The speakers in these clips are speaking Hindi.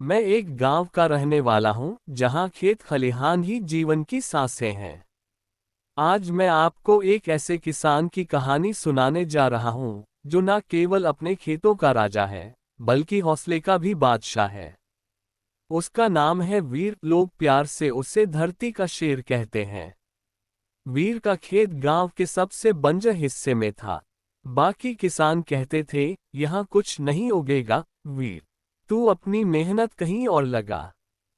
मैं एक गांव का रहने वाला हूं, जहां खेत खलिहान ही जीवन की सांसें हैं। आज मैं आपको एक ऐसे किसान की कहानी सुनाने जा रहा हूं, जो न केवल अपने खेतों का राजा है, बल्कि हौसले का भी बादशाह है। उसका नाम है वीर। लोग प्यार से उसे धरती का शेर कहते हैं। वीर का खेत गांव के सबसे बंजर हिस्से में था। बाकी किसान कहते थे, यहाँ कुछ नहीं उगेगा वीर, तू अपनी मेहनत कहीं और लगा।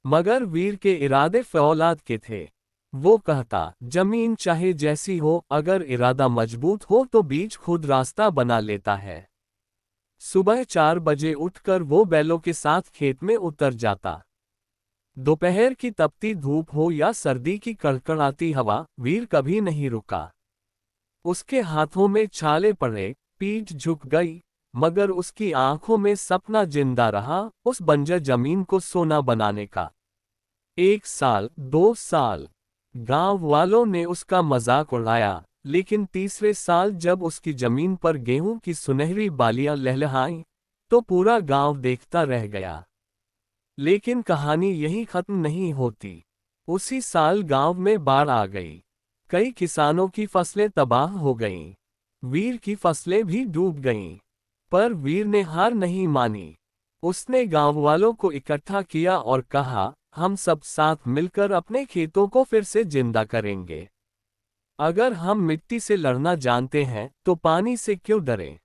मगर वीर के इरादे फौलाद के थे। वो कहता, जमीन चाहे जैसी हो, अगर इरादा मजबूत हो तो बीज खुद रास्ता बना लेता है। सुबह 4 बजे उठकर वो बैलों के साथ खेत में उतर जाता। दोपहर की तपती धूप हो या सर्दी की कड़कड़ाती हवा, वीर कभी नहीं रुका। उसके हाथों में छाले पड़े, पीठ झुक गई, मगर उसकी आंखों में सपना जिंदा रहा, उस बंजर जमीन को सोना बनाने का। 1 साल, 2 साल, गांव वालों ने उसका मजाक उड़ाया, लेकिन तीसरे साल जब उसकी जमीन पर गेहूं की सुनहरी बालियां लहलहाईं, तो पूरा गांव देखता रह गया। लेकिन कहानी यहीं खत्म नहीं होती। उसी साल गांव में बाढ़ आ गई। कई किसानों की फसलें तबाह हो गईं। वीर की फसलें भी डूब गईं। पर वीर ने हार नहीं मानी। उसने गांव वालों को इकट्ठा किया और कहा, हम सब साथ मिलकर अपने खेतों को फिर से जिंदा करेंगे। अगर हम मिट्टी से लड़ना जानते हैं, तो पानी से क्यों डरें?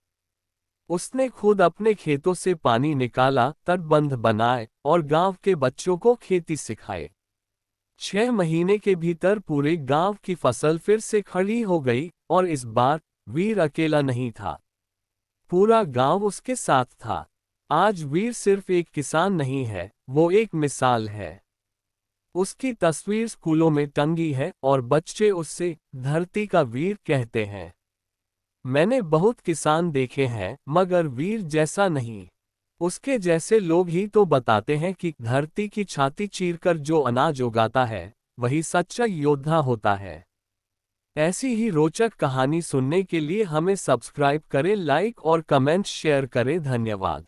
उसने खुद अपने खेतों से पानी निकाला, तटबंध बनाए और गांव के बच्चों को खेती सिखाए। 6 महीने के भीतर पूरे गांव की फसल फिर से खड़ी हो गई, और इस बार वीर अकेला नहीं था। पूरा गांव उसके साथ था। आज वीर सिर्फ एक किसान नहीं है, वो एक मिसाल है। उसकी तस्वीर स्कूलों में टंगी है और बच्चे उससे धरती का वीर कहते हैं। मैंने बहुत किसान देखे हैं, मगर वीर जैसा नहीं। उसके जैसे लोग ही तो बताते हैं कि धरती की छाती चीरकर जो अनाज उगाता है, वही सच्चा योद्धा होता है। ऐसी ही रोचक कहानी सुनने के लिए हमें सब्सक्राइब करें, लाइक और कमेंट शेयर करें। धन्यवाद।